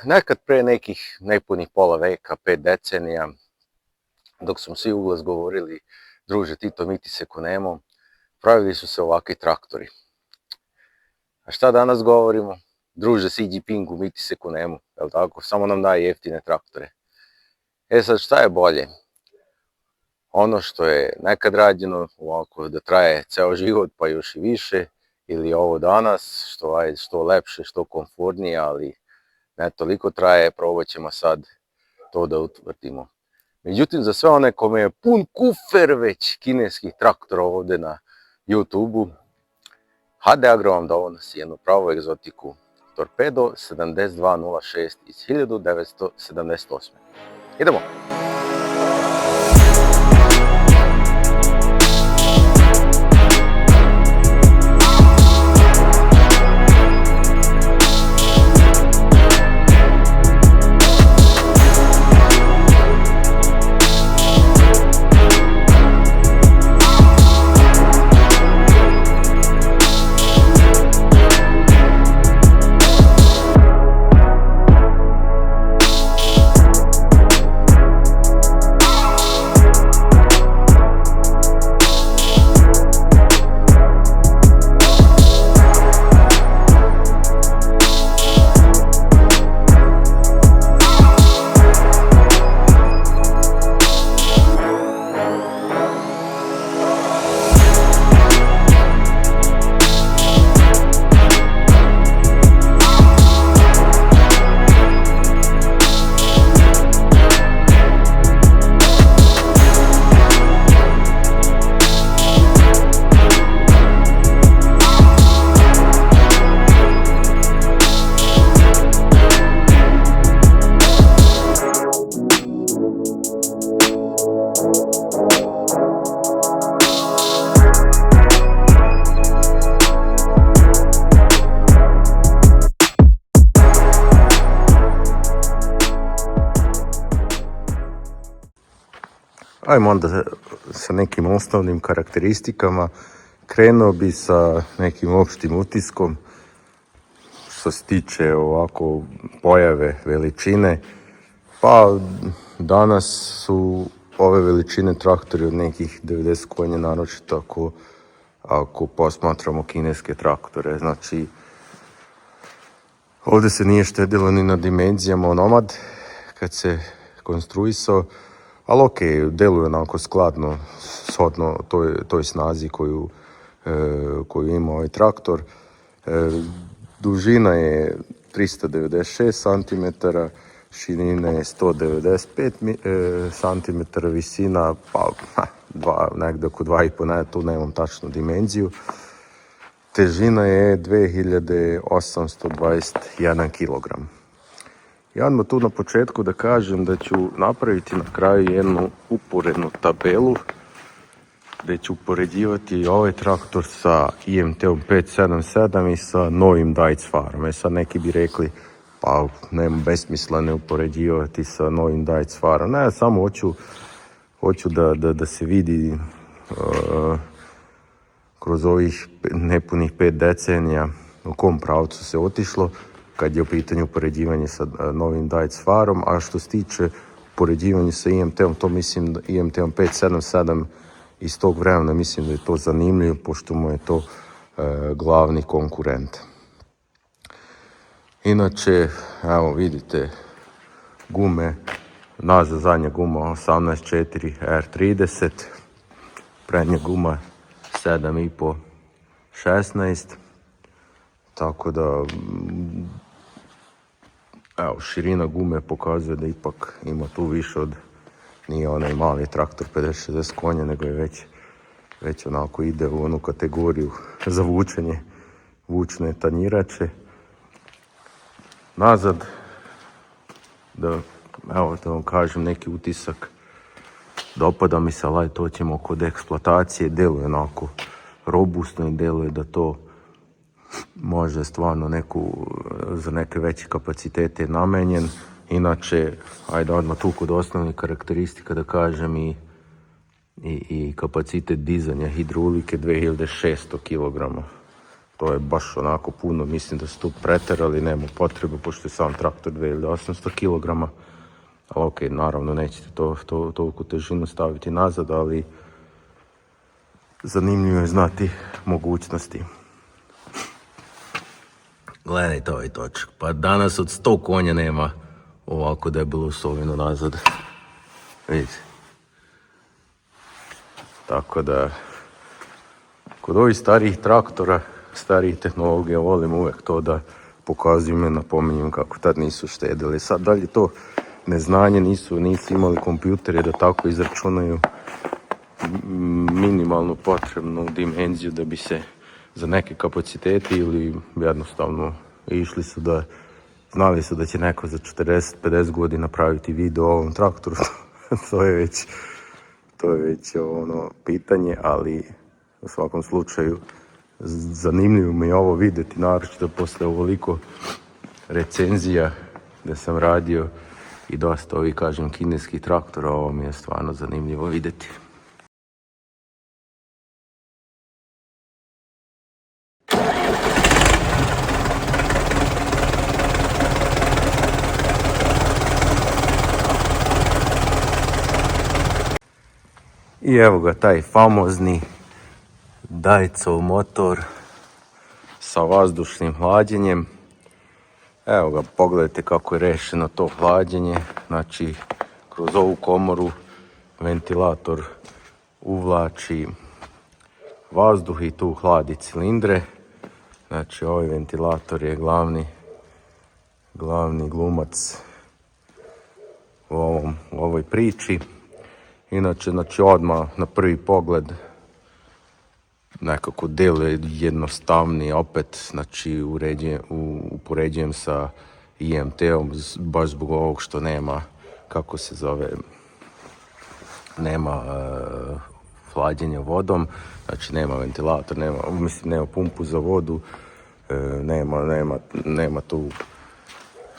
Nekad pre nekih nepunih pola veka, 5 decenija, dok smo svi uglas govorili, druže Tito, miti se ko Nemo, pravili su se ovakvi traktori. A šta danas govorimo? Druže Xi Jinpingu, miti se ko Nemo, jel tako? Samo nam daje jeftine traktore. Sad, šta je bolje? Ono što je nekad rađeno, ovako da traje ceo život, pa još i više, ili ovo danas, što lepše, što komfortnije, ali ne toliko traje, probat ćemo sad to da utvrdimo. Međutim, za sve one kome je pun kufer već kineskih traktora ovde na YouTube-u, HD Agro vam donosi jednu pravu egzotiku, Torpedo 7206 iz 1978. Idemo! Ajmo onda sa nekim osnovnim karakteristikama. Krenuo bi sa nekim opštim utiskom što se tiče ovako pojave, veličine. Pa danas su ove veličine traktori od nekih 90 konja, naročito ako posmatramo kineske traktore. Znači, ovdje se nije štedilo ni na dimenzijama onomad kad se konstruisao, ali ok, deluje onako skladno, shodno toj snazi koju ima ovaj traktor. Dužina je 396 cm, širina je 195 cm, visina pa negde oko 2,5, ne, tu nemam tačnu dimenziju. Težina je 2821 kg. Ja odmah tu na početku da kažem da ću napraviti na kraju jednu uporednu tabelu gdje ću upoređivati ovaj traktor sa IMT-om 577 i sa novim Deutz Fahrom. Sad neki bi rekli pa nema besmisleno upoređivati sa novim Deutz Fahrom. Ne, samo hoću da se vidi kroz ovih nepunih 5 decenija u kom pravcu se otišlo kad je u pitanju upoređivanje sa novim Deutz Fahrom, a što se tiče upoređivanja sa IMT-om, to mislim IMT-om 577 iz tog vremena, mislim da je to zanimljivo, pošto mu je to glavni konkurent. Inače, evo vidite gume, nazad zadnja guma 18.4 R30, prednja guma 7,5 16, tako da evo, širina gume pokazuje da ipak ima tu više od, nije onaj mali traktor 50-60 konja, nego je već onako ide u onu kategoriju za vučenje, vučne tanjirače. Nazad, da vam kažem neki utisak, dopada mi se, ali to ćemo kod eksploatacije, deluje onako robustno i deluje da to može stvarno za neke veće kapacitete namenjen. Inače, ajde odmah tu kod osnovnih karakteristika da kažem i kapacitet dizanja hidrolike 2600 kg to je baš onako puno, mislim da su tu preterali, nema potrebe, pošto je sam traktor 2800 kg. Ali ok, naravno nećete toliko težinu staviti nazad, ali zanimljivo je znati mogućnosti. Gledajte ovaj točak, pa danas od 100 konja nema ovako debelu osovinu nazad. Vidite. Tako da, kod ovih starijih traktora, starijih tehnologija, volim uvijek to da pokazujem i napominjem kako tad nisu štedili. Sad dalje to neznanje, nisu imali kompjutere da tako izračunaju minimalnu potrebnu dimenziju da bi se za neke kapaciteti ili jednostavno išli su da, znali su da će neko za 40-50 godina napraviti video o ovom traktoru. to je već ono pitanje, ali u svakom slučaju zanimljivo mi je ovo vidjeti, naročito posle ovoliko recenzija da sam radio i dosta ovih, kažem, kineskih traktora, ovo mi je stvarno zanimljivo vidjeti. I evo ga, taj famozni Daicov motor sa vazdušnim hlađenjem. Evo ga, pogledajte kako je rešeno to hlađenje. Znači, kroz ovu komoru ventilator uvlači vazduh i tu hladi cilindre. Znači, ovaj ventilator je glavni glumac u ovoj priči. Inače, odmah na prvi pogled nekako deluje jednostavniji, opet, znači upoređujem sa IMT-om, baš zbog ovog što nema, kako se zove, nema hlađenja vodom, znači nema ventilator, nema pumpu za vodu, nema tu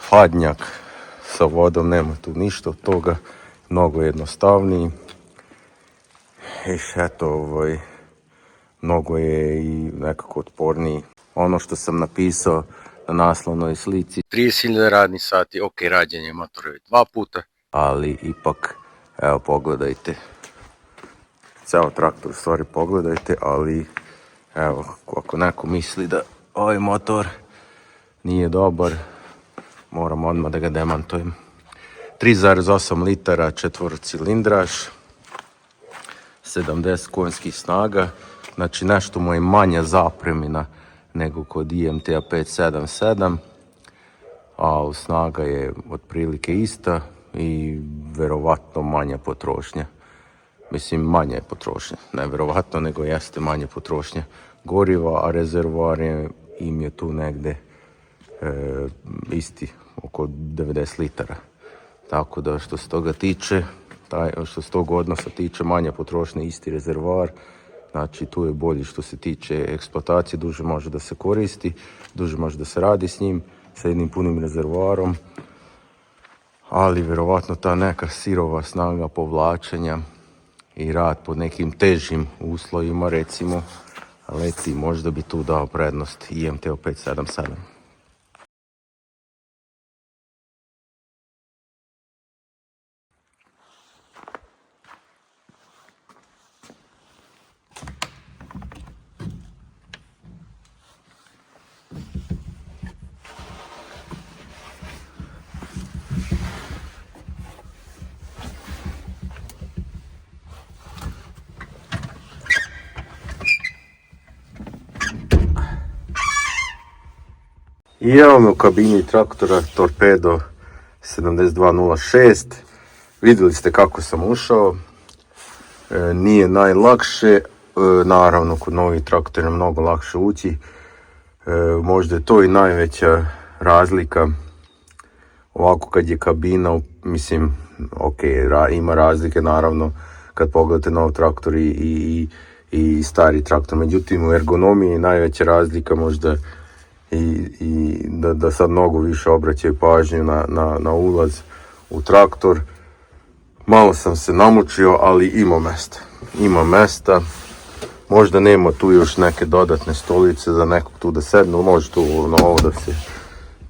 hladnjak sa vodom, nema tu ništa od toga, mnogo jednostavniji. I eto, mnogo je i nekako otporniji. Ono što sam napisao na naslovnoj slici, 30.000 radnih sati, ok, rađenje motora je 2 puta, ali ipak, evo, pogledajte, ceo traktor, u stvari pogledajte, ali evo, ako neko misli da ovaj motor nije dobar, moram odmah da ga demantujem. 3,8 litara četvorocilindraž, 70 konjskih snaga, znači nešto mu je manja zapremina nego kod IMT-a 577, a snaga je otprilike ista i verovatno manja potrošnja. Mislim, manja je potrošnja, ne verovatno, nego jeste manja potrošnja goriva, a rezervoar im je tu negde isti, oko 90 litara. Tako da što se toga tiče, što se tog odnosa tiče, manja potrošnja, isti rezervoar, znači tu je bolji što se tiče eksploatacije, duže može da se koristi, duže može da se radi s njim, sa jednim punim rezervoarom, ali vjerovatno ta neka sirova snaga povlačenja i rad pod nekim težim uslovima, recimo leti, možda bi tu dao prednost IMT 577. I evo me u kabini traktora Torpedo 7206. Vidjeli ste kako sam ušao. Nije najlakše, naravno kod novih traktora je mnogo lakše ući. Možda je to i najveća razlika. Ovako kad je kabina, mislim, ok, ima razlike naravno kad pogledate nov traktor i stari traktor. Međutim, u ergonomiji je najveća razlika možda i da sad mnogo više obraćaju pažnju na ulaz u traktor. Malo sam se namučio, ali ima mesta. Možda nema tu još neke dodatne stolice za nekog tu da sedne, može tu na ovo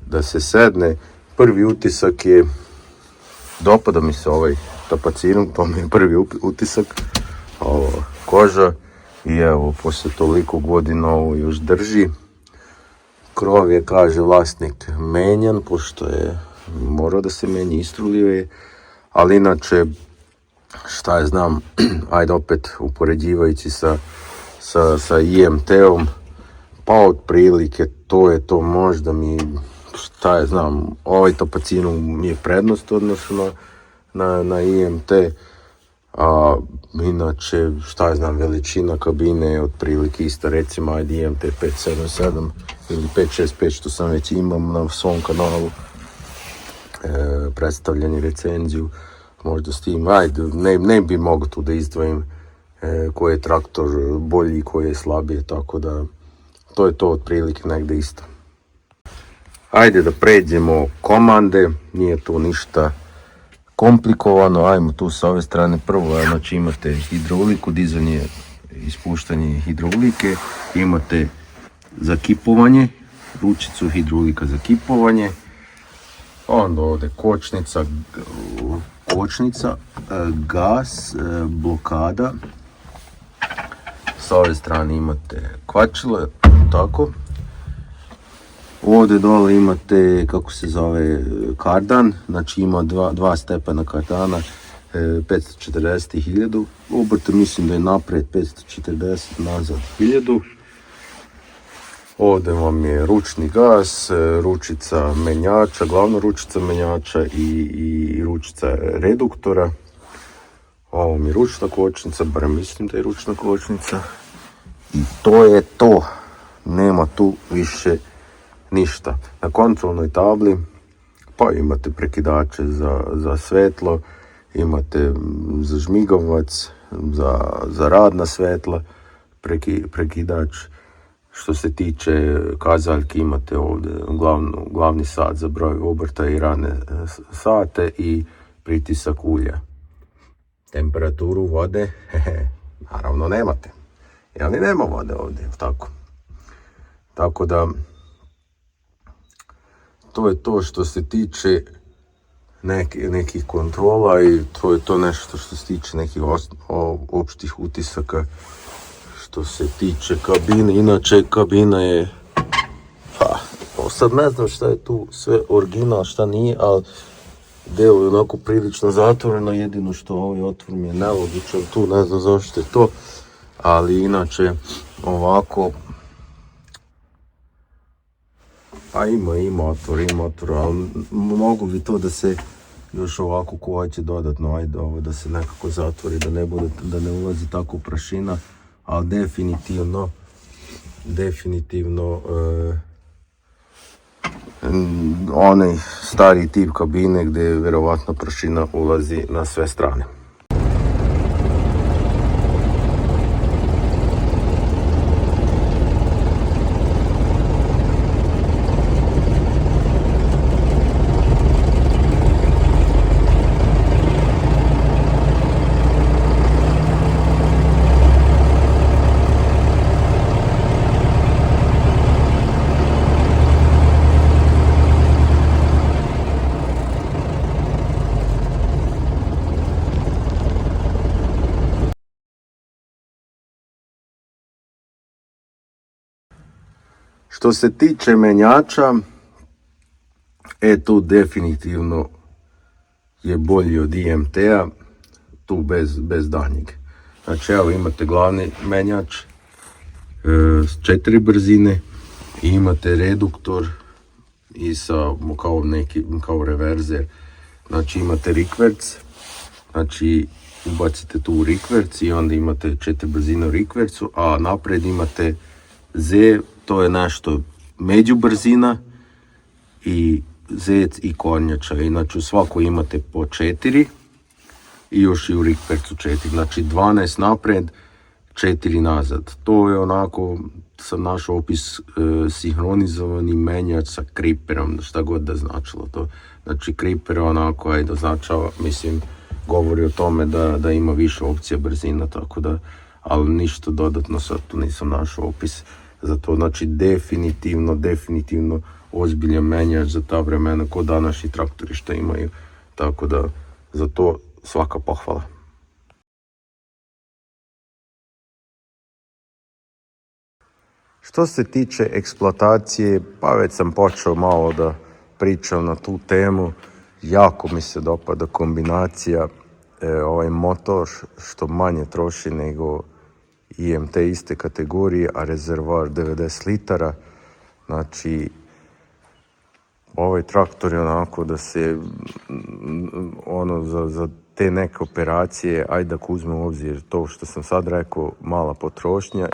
da se sedne. Prvi utisak je, dopada mi se ovaj tapacirung, to mi je prvi utisak, koža i evo, poslije toliko godina ovo još drži. Krov je, kaže vlasnik, menjan, pošto je morao da se menja, istrulio je, ali inače, šta je znam, ajde opet upoređivajući sa IMT-om, pa otprilike to je to, možda mi, šta je znam, ovaj tapacirung mi je prednost odnosno na IMT, a inače, šta je znam, veličina kabine je otprilike ista, recimo ajde IMT 577 ili 565 što sam već imam na svom kanalu, predstavljanje, recenziju, možda s tim, ajde, ne bi mogu tu da izdvojim koji je traktor bolji i koji je slabije, tako da to je to otprilike negde isto. Ajde da pređemo komande, nije to ništa komplikovano, ajmo tu sa ove strane. Prvo, znači imate hidrauliku, dizanje, ispuštanje hidraulike, imate zakipovanje, ručicu hidraulika za kipovanje, onda ovdje kočnica, gas, blokada, sa ove strane imate kvačilo, tako. Ovdje dole imate, kako se zove, kardan, znači ima dva stepena kardana, 540 i 1000, obrta mislim da je naprijed 540, nazad 1000. Ovdje vam je ručni gas, ručica menjača, glavna ručica menjača i ručica reduktora. Ovo mi je ručna kočnica, barem mislim da je ručna kočnica. I to je to, nema tu više ništa. Na kontrolnoj tabli pa imate prekidače za svetlo, imate za žmigavac, za radna svetla, prekidač. Što se tiče kazaljki imate ovdje glavni sat za broj obrta i radne sate i pritisak ulja. Temperaturu vode, naravno nemate, jer ni nema vode ovdje, tako. Tako da, to je to što se tiče nekih kontrola i to je to nešto što se tiče nekih opštih utisaka. Što se tiče kabine, inače kabina je, sad ne znam šta je tu sve original, šta nije, ali deo je onako prilično zatvoreno, jedino što ovaj otvor mi je nelogičan tu, ne znam zašto je to, ali inače ovako, pa ima otvor, ali mogu bi to da se još ovako ko hoće dodatno, ajde ovo da se nekako zatvori, da ne ulazi tako prašina, ali definitivno onaj stari tip kabine gdje vjerovatno prašina ulazi na sve strane. Što se tiče menjača, tu definitivno je bolji od IMT-a, tu bez danjeg. Znači evo imate glavni menjač s 4 brzine i imate reduktor i kao reverzer. Znači imate rikverc, znači ubacite tu u rikverc i onda imate 4 brzine u rikvercu, a napred imate Z, to je nešto među brzina, i zec i kornjača. Inače u svakoj imate po 4 i još i u rikvercu 4. Znači 12 napred, 4 nazad. To je onako, sam našao opis, sinhronizovani menjač sa kriperom, šta god da značilo to. Znači kriper onako, ajde, označava, mislim, govori o tome da ima više opcija brzina, tako da, ali ništa dodatno sad tu nisam našao opis za to. Znači definitivno ozbiljan menjač za ta vremena ko današnji traktori što imaju, tako da za to svaka pohvala. Što se tiče eksploatacije, pa već sam počeo malo da pričam na tu temu. Jako mi se dopada kombinacija ovaj motor što manje troši nego IMT iste kategorije, a rezervoar 90 litara. Znači, ovaj traktor je onako da se za te neke operacije, ajde da uzmem u obzir to što sam sad rekao, mala potrošnja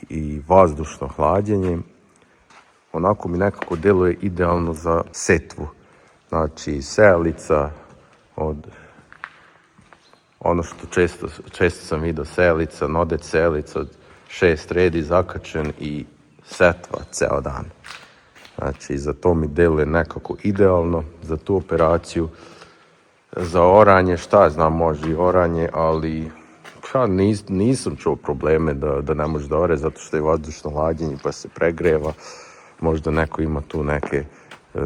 i vazdušno hlađenje, onako mi nekako deluje idealno za setvu. Znači, sejalica ono što često sam vidio, sejalica, nodet sejalica od 6 redi zakačen i setva ceo dan. Znači, za to mi deluje nekako idealno, za tu operaciju. Za oranje, šta znam, može i oranje, ali nisam čuo probleme da ne može da ore, zato što je vazdušno hlađenje pa se pregreva. Možda neko ima tu neke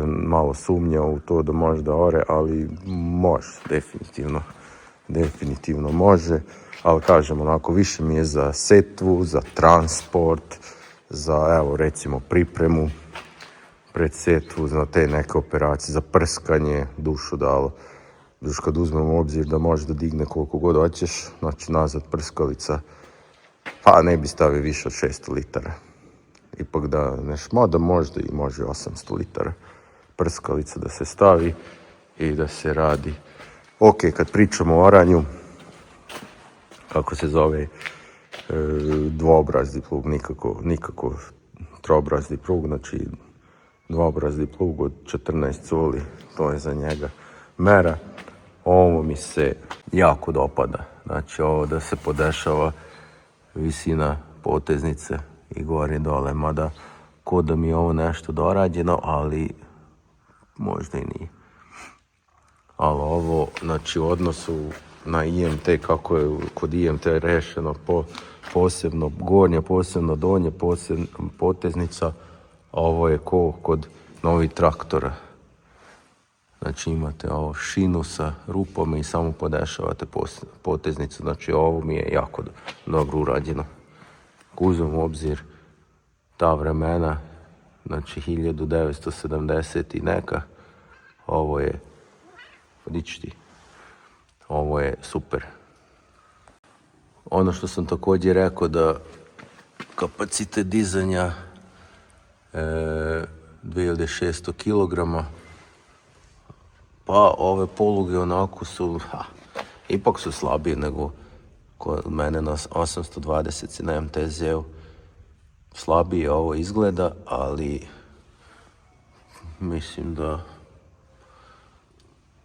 malo sumnja u to da može da ore, ali može, definitivno može. Ali kažem, onako više mi je za setvu, za transport, za, evo, recimo pripremu pred setvu, za te neke operacije, za prskanje, dušu dalo. Još kad uzmemo u obzir da može da digne koliko god hoćeš, znači nazad prskalica, pa ne bi stavio više od 600 litara. Ipak da mada možda i može 800 litara prskalica da se stavi i da se radi. Ok, kad pričamo o oranju, kako se zove, dvobrazdni plug, nikako trobrazdni plug, znači dvobrazdni plug od 14 culi, to je za njega mera. Ovo mi se jako dopada, znači ovo da se podešava visina poteznice i gore i dole, mada ko da mi je ovo nešto dorađeno, ali možda i nije. Ali ovo, znači u odnosu na IMT, kako je kod IMT rešeno posebno gornja, posebno donja poteznica, ovo je ko kod novih traktora. Znači imate ovo šinu sa rupama i samo podešavate poteznicu. Znači ovo mi je jako dobro urađeno. Ako uzmem u obzir ta vremena, znači 1970 i neka, ovo je, ovo je super. Ono što sam također rekao da kapacitet dizanja 2600 kg, pa ove poluge onako su, ipak su slabije nego kod mene na 820 na MTZ-u. Slabije ovo izgleda, ali mislim da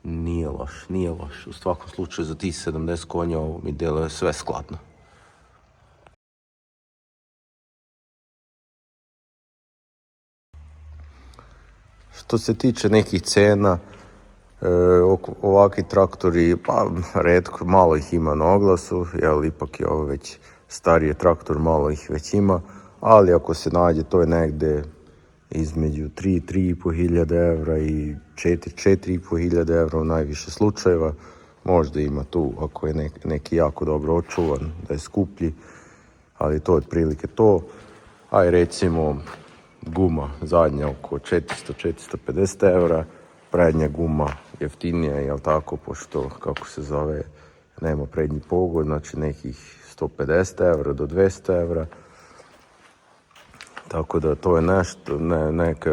nije loš. U svakom slučaju za tih 70 konja ovo mi deluje sve skladno. Što se tiče nekih cena, ovakvi traktori, pa retko, malo ih ima na oglasu, jer ipak je ovo već stariji traktor, malo ih već ima, ali ako se nađe, to je negde između 3-3,5 hiljade evra i 4-4,5 hiljade evra u najviše slučajeva. Možda ima tu, ako je neki jako dobro očuvan, da je skuplji, ali to je otprilike to. Aj recimo guma zadnja oko 400-450 evra, prednja guma jeftinija, jel tako, pošto, kako se zove, nema prednji pogon, znači nekih 150 evra do 200 evra. Tako da to je nešto,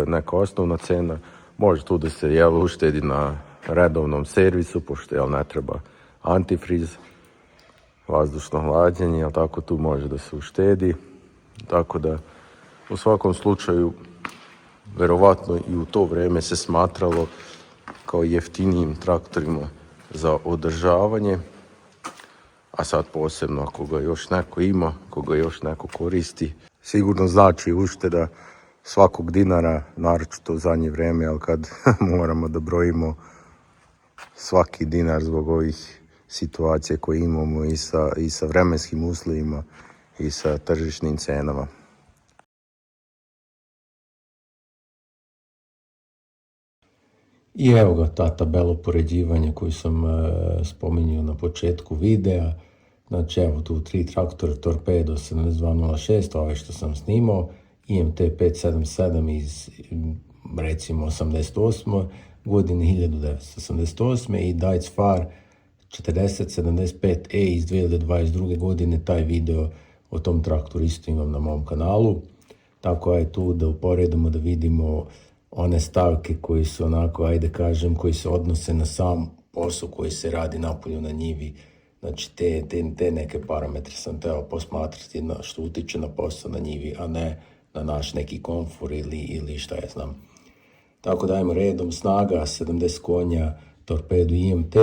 neka osnovna cena. Može tu da se uštedi na redovnom servisu, pošto ne treba antifriz, vazdušno hlađenje, jel tako, tu može da se uštedi. Tako da u svakom slučaju, verovatno i u to vreme se smatralo kao jeftinijim traktorima za održavanje, a sad posebno ako ga još neko ima, ako ga još neko koristi, sigurno znači ušteda svakog dinara, naročito u zadnje vreme, ali kad moramo da brojimo svaki dinar zbog ovih situacije koje imamo i sa vremenskim uslovima i sa tržišnim cenama. I evo ga ta tabela upoređivanja koju sam spominjao na početku videa. Znači evo tu 3 traktora Torpedo 7206, ovaj što sam snimao, IMT 577 iz recimo 88. godine, 1988. i Deutz Fahr 4075E iz 2022. godine. Taj video o tom traktoru isto imam na mom kanalu. Tako je tu da uporedimo, da vidimo one stavke koji su onako, ajde kažem, koji se odnose na sam posao koji se radi napolju na njivi. Znači te neke parametre sam teo posmatrati što utiče na posao na njivi, a ne na naš neki komfor ili šta ja znam. Tako da ajmo redom. Snaga 70 konja Torpedo IMT,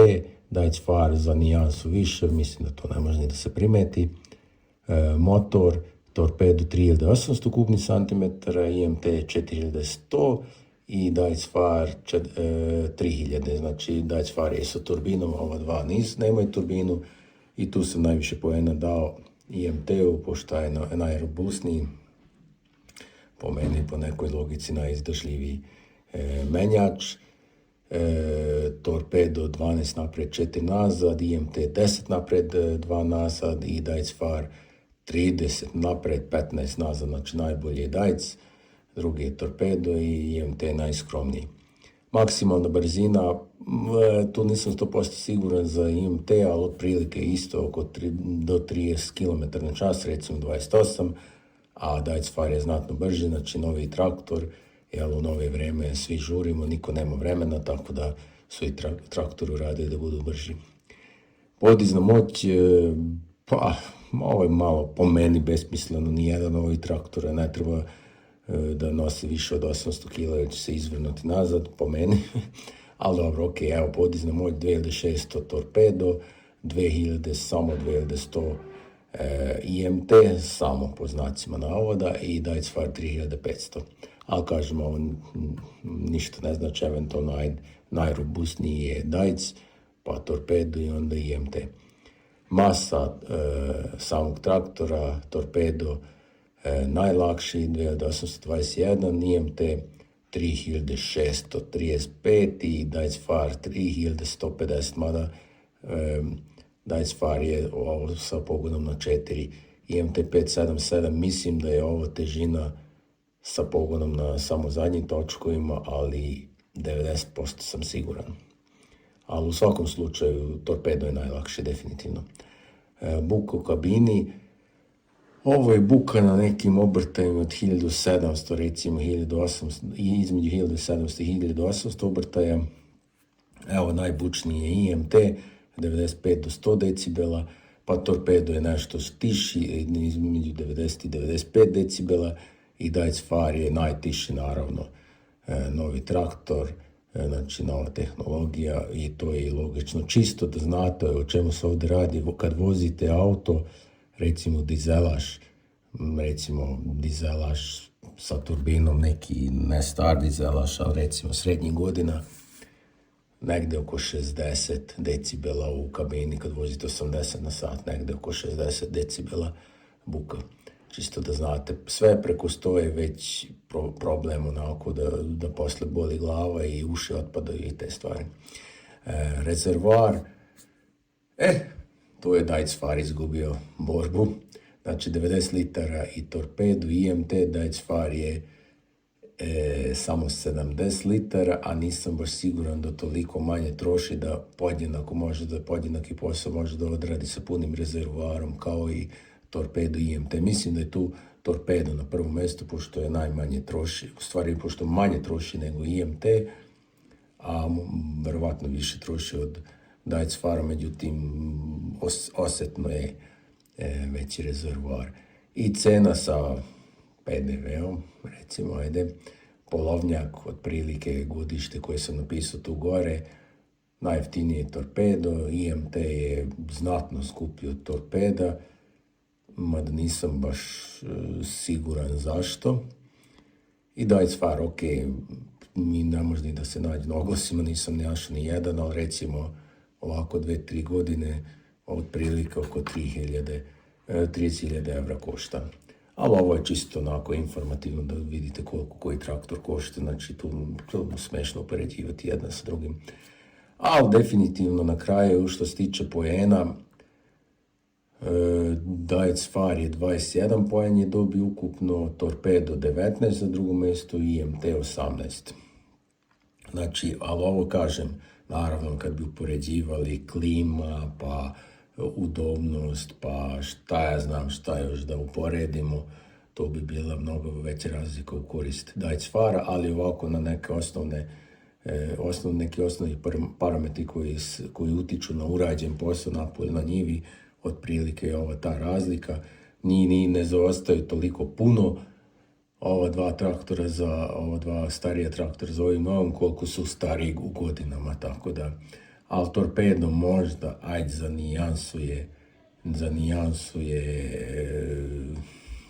Deutz Fahr za nijansu više, mislim da to ne može ni da se primeti. Motor Torpedo 3800 kubnih santimetara, IMT 4100 i Deutz Fahr 3000, znači Deutz Fahr je sa turbinom, ova dva nemaju turbinu i tu sam najviše poena dao IMT-u, pošto je najrobusniji, po meni, po nekoj logici najizdržljiviji menjač. Torpedo 12 napred 4 nazad, IMT 10 napred 2 nazad i Deutz Fahr 30 napred 15 nazad, znači najbolji je Deutz, drugi je Torpedo i IMT najskromniji. Maksimalna brzina, tu nisam 100% siguran za IMT, ali otprilike isto oko do 30 km na čas, recimo 28, a Deutz Fahr je znatno brži, znači novi traktor, u nove vreme svi žurimo, niko nema vremena, tako da su i traktoru radili da budu brži. Podizna moć, pa ovo je malo po meni besmisleno, nijedan ovih traktora ne treba da nosi više od 800 kg, jer će se izvrnuti nazad, po meni. Ali dobro, ok, evo podizna moć 2600 Torpedo, 2000, samo 2100 IMT, samo po znacima navoda, i Deutz Fahr 3500. Ali kažem, ovo ništa ne znači, eventualno najrobusniji je Deutz, pa Torpedo i onda IMT. Masa samog traktora, Torpedo najlakši 2821, IMT 3635 i Deutz Fahr 3150, mada Deutz Fahr je ovo sa pogonom na 4, IMT 577, mislim da je ovo težina sa pogonom na samo zadnjim točkovima, ali 90% sam siguran. Ali u svakom slučaju Torpedo je najlakše, definitivno. Buka u kabini, ovo je buka na nekim obrtajima od 1700, recimo 1800, između 1700 i 1800 obrtaja. Evo najbučniji je IMT, 95 do 100 decibela, pa Torpedo je nešto tiši, između 90 i 95 decibela, i Deutz Fahr je najtiši, naravno, novi traktor, znači nova tehnologija, i to je i logično. Čisto da znate o čemu se ovdje radi, kad vozite auto, recimo dizelaš sa turbinom, neki ne star dizelaš, ali recimo srednjih godina, negde oko 60 decibela u kabini, kad vozite 80 na sat, negde oko 60 decibela buka. Čisto da znate, sve preko 100 je već problem onako da posle boli glava i uši otpadaju i te stvari. Rezervoar, tu je Deutz Fahr izgubio borbu, znači 90 litara i Torpedo, IMT, Deutz Fahr je samo 70 litara, a nisam baš siguran da toliko manje troši, da podjednaki posao može da odradi sa punim rezervoarom kao i Torpedo IMT. Mislim da je tu Torpedo na prvom mjestu, pošto je najmanje troši, u stvari pošto manje troši nego IMT, a verovatno više troši od Deutz Fahra, međutim osjetno je veći rezervoar. I cena sa PDV-om, recimo, polovnjak, otprilike godište koje sam napisao tu gore, najjeftiniji je Torpedo, IMT je znatno skuplji od Torpeda, mada nisam baš siguran zašto. I Deutz Fahr, mi ne može ni da se nađe na oglasima, nisam našao ni jedan, ali recimo ovako 2-3 godine otprilike oko 30.000 evra košta. Ali ovo je čisto onako informativno da vidite koliko koji traktor košta, znači tu smešno upoređivati jedan sa drugim. Ali definitivno na kraju što se tiče poena, Dajec Far je 21 poen je dobio ukupno, Torpedo 19 za drugo mjesto i IMT 18. Znači, ali ovo kažem, naravno kad bi upoređivali klima, pa udobnost, pa šta ja znam šta još da uporedimo, to bi bila mnogo veća razlika u korist Dajec Fara, ali ovako na neke neki osnovni parametri koji utiču na urađen posao napolje na njivi, otprilike je ova ta razlika. Ni ne zaostaju toliko puno ova dva starija traktora za ovim novim, koliko su stariji u godinama, tako da, ali Torpedo možda, ajde za nijansu je,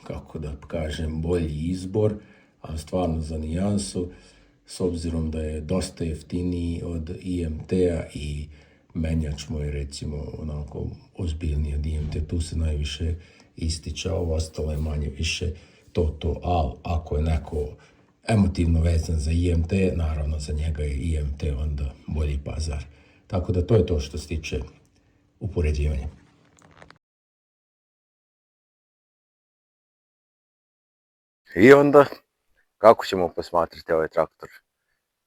kako da kažem, bolji izbor, ali stvarno za nijansu, s obzirom da je dosta jeftiniji od IMT-a i menjač mu je recimo onako ozbiljniji od IMT, tu se najviše ističe, ovo ostalo je manje više to, ali ako je neko emotivno vezan za IMT, naravno za njega je IMT onda bolji pazar. Tako da to je to što se tiče upoređivanja. I onda, kako ćemo posmatrati ovaj traktor?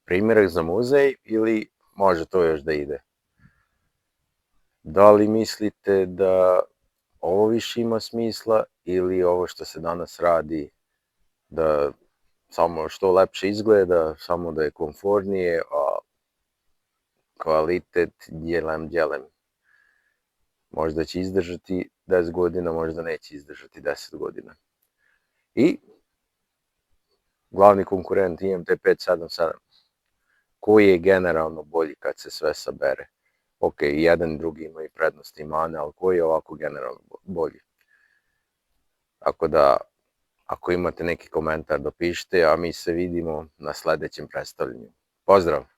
Primjerak za muzej ili može to još da ide? Da li mislite da ovo više ima smisla ili ovo što se danas radi, da samo što lepše izgleda, samo da je komfornije, a kvalitet djelem. Možda će izdržati 10 godina, možda neće izdržati 10 godina. I glavni konkurent IMT 577, koji je generalno bolji kad se sve sabere? Ok, jedan i drugi imaju prednosti i mane, ali koji je ovako generalno bolji? Tako da, ako imate neki komentar, dopišite, a mi se vidimo na sljedećem predstavljanju. Pozdrav!